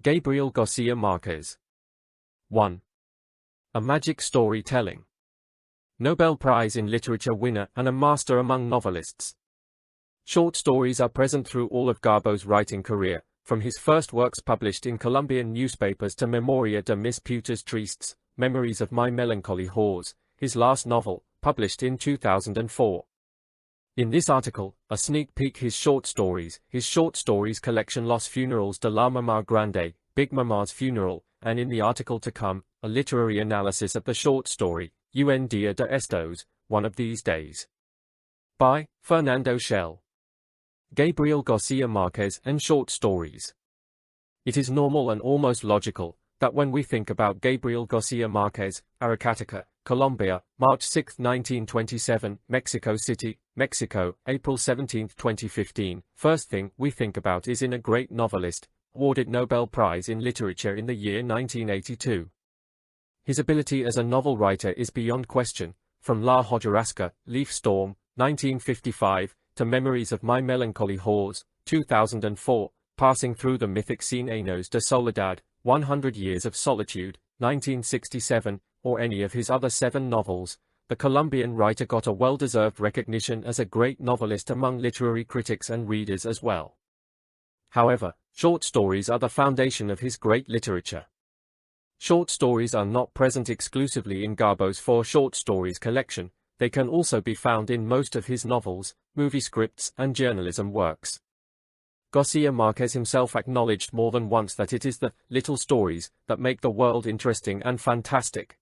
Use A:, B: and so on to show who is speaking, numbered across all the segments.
A: Gabriel García Márquez. 1. A magic storytelling. Nobel Prize in Literature winner and a master among novelists. Short stories are present through all of Gabo's writing career, from his first works published in Colombian newspapers to Memoria de mis putas tristes, Memories of My Melancholy Whores, his last novel, published in 2004. In this article, a sneak peek his short stories collection Los Funerals de la Mama Grande, Big Mama's Funeral, and in the article to come, a literary analysis of the short story, Un Día de Estos, One of These Days. By Fernando Chelle. Gabriel García Márquez and Short Stories. It is normal and almost logical that when we think about Gabriel García Márquez, Aracataca, Colombia, March 6, 1927, Mexico City, Mexico, April 17, 2015, first thing we think about is in a great novelist, awarded Nobel Prize in Literature in the year 1982. His ability as a novel writer is beyond question, from La Hojarasca, Leaf Storm, 1955, to Memories of My Melancholy Whores, 2004, passing through the mythic Cien Años de Soledad, 100 Years of Solitude, 1967, or any of his other 7 novels, the Colombian writer got a well-deserved recognition as a great novelist among literary critics and readers as well. However, short stories are the foundation of his great literature. Short stories are not present exclusively in Gabo's 4 short stories collection, they can also be found in most of his novels, movie scripts and journalism works. García Márquez himself acknowledged more than once that it is the little stories that make the world interesting and fantastic.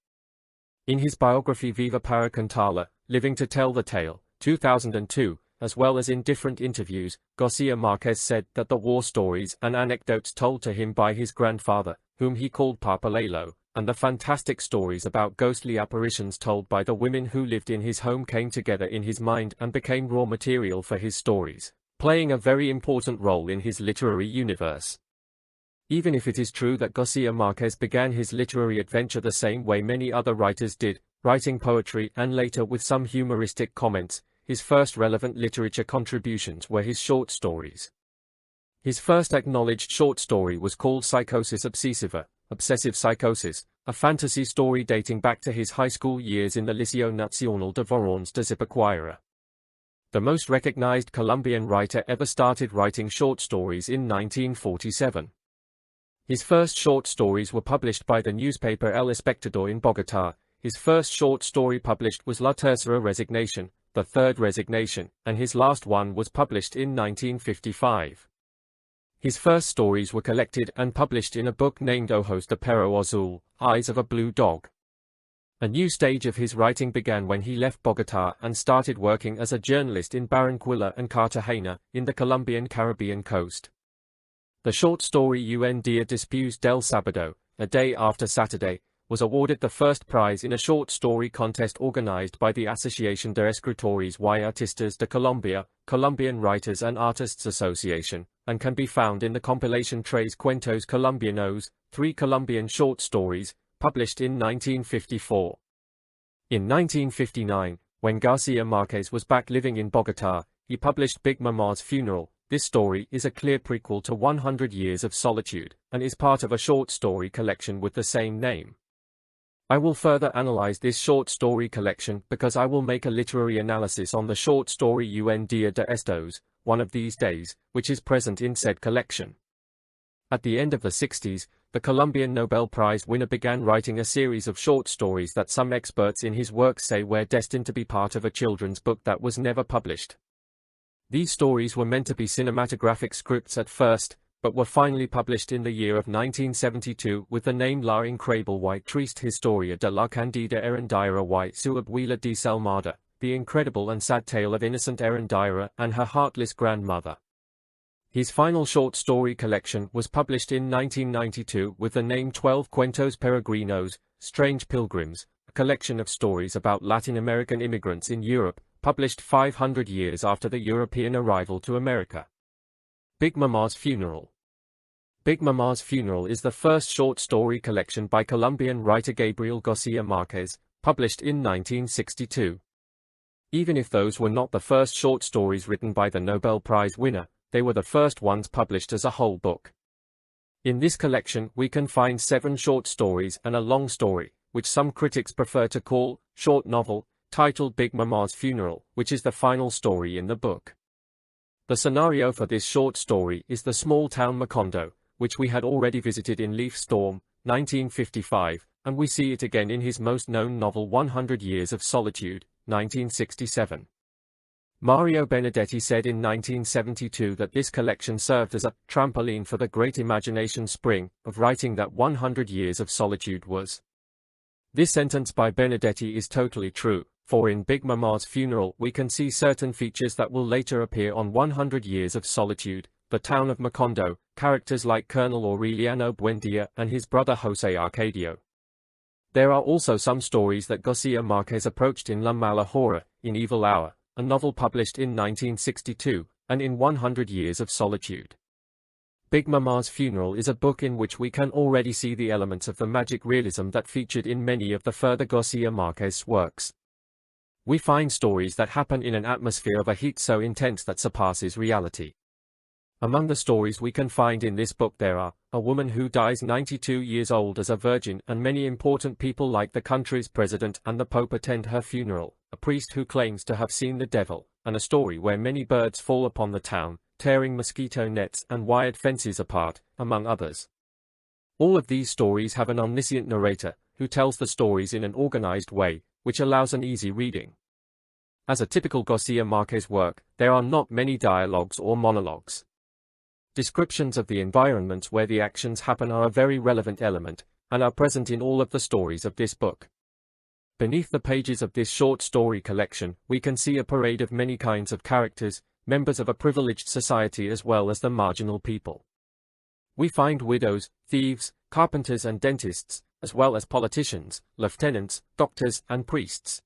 A: In his biography Viva para Contarla, Living to Tell the Tale, 2002, as well as in different interviews, García Márquez said that the war stories and anecdotes told to him by his grandfather, whom he called Papa Lalo, and the fantastic stories about ghostly apparitions told by the women who lived in his home came together in his mind and became raw material for his stories, playing a very important role in his literary universe. Even if it is true that García Márquez began his literary adventure the same way many other writers did, writing poetry and later with some humoristic comments, his first relevant literature contributions were his short stories. His first acknowledged short story was called Psicosis Obsesiva, Obsessive Psychosis, a fantasy story dating back to his high school years in the Liceo Nacional de Varones de Zipaquira. The most recognized Colombian writer ever started writing short stories in 1947. His first short stories were published by the newspaper El Espectador in Bogotá. His first short story published was La Tercera Resignación, The Third Resignation, and his last one was published in 1955. His first stories were collected and published in a book named Ojos de Perro Azul, Eyes of a Blue Dog. A new stage of his writing began when he left Bogotá and started working as a journalist in Barranquilla and Cartagena, in the Colombian Caribbean coast. The short story Un Día Después del Sábado, A Day After Saturday, was awarded the first prize in a short story contest organized by the Asociación de Escritores y Artistas de Colombia, Colombian Writers and Artists Association, and can be found in the compilation Tres Cuentos Colombianos, 3 Colombian short stories, published in 1954. In 1959, when García Márquez was back living in Bogotá, he published Big Mama's Funeral. This story is a clear prequel to 100 Years of Solitude, and is part of a short story collection with the same name. I will further analyze this short story collection because I will make a literary analysis on the short story Un Día de Estos, One of These Days, which is present in said collection. At the end of the 60s, the Colombian Nobel Prize winner began writing a series of short stories that some experts in his work say were destined to be part of a children's book that was never published. These stories were meant to be cinematographic scripts at first, but were finally published in the year of 1972 with the name La Increíble y Triste Historia de la Candida Erendira y su abuela desalmada, The Incredible and Sad Tale of Innocent Erendira and Her Heartless Grandmother. His final short story collection was published in 1992 with the name 12 Cuentos Peregrinos, Strange Pilgrims, a collection of stories about Latin American immigrants in Europe, published 500 years after the European arrival to America. Big Mama's Funeral. Big Mama's Funeral is the first short story collection by Colombian writer Gabriel García Márquez, published in 1962. Even if those were not the first short stories written by the Nobel Prize winner, they were the first ones published as a whole book. In this collection we can find 7 short stories and a long story, which some critics prefer to call short novel, titled Big Mama's Funeral, which is the final story in the book. The scenario for this short story is the small town Macondo, which we had already visited in Leaf Storm, 1955, and we see it again in his most known novel 100 Years of Solitude, 1967. Mario Benedetti said in 1972 that this collection served as a trampoline for the great imagination spring of writing that 100 Years of Solitude was. This sentence by Benedetti is totally true, for in Big Mama's Funeral we can see certain features that will later appear on 100 Years of Solitude, the town of Macondo, characters like Colonel Aureliano Buendia and his brother José Arcadio. There are also some stories that García Márquez approached in La Mala Hora, in Evil Hour, a novel published in 1962, and in 100 Years of Solitude. Big Mama's Funeral is a book in which we can already see the elements of the magic realism that featured in many of the further García Márquez's works. We find stories that happen in an atmosphere of a heat so intense that surpasses reality. Among the stories we can find in this book there are a woman who dies 92 years old as a virgin, and many important people like the country's president and the Pope attend her funeral, a priest who claims to have seen the devil, and a story where many birds fall upon the town, tearing mosquito nets and wired fences apart, among others. All of these stories have an omniscient narrator, who tells the stories in an organized way, which allows an easy reading. As a typical García Márquez work, there are not many dialogues or monologues. Descriptions of the environments where the actions happen are a very relevant element, and are present in all of the stories of this book. Beneath the pages of this short story collection, we can see a parade of many kinds of characters, members of a privileged society as well as the marginal people. We find widows, thieves, carpenters and dentists, as well as politicians, lieutenants, doctors and priests.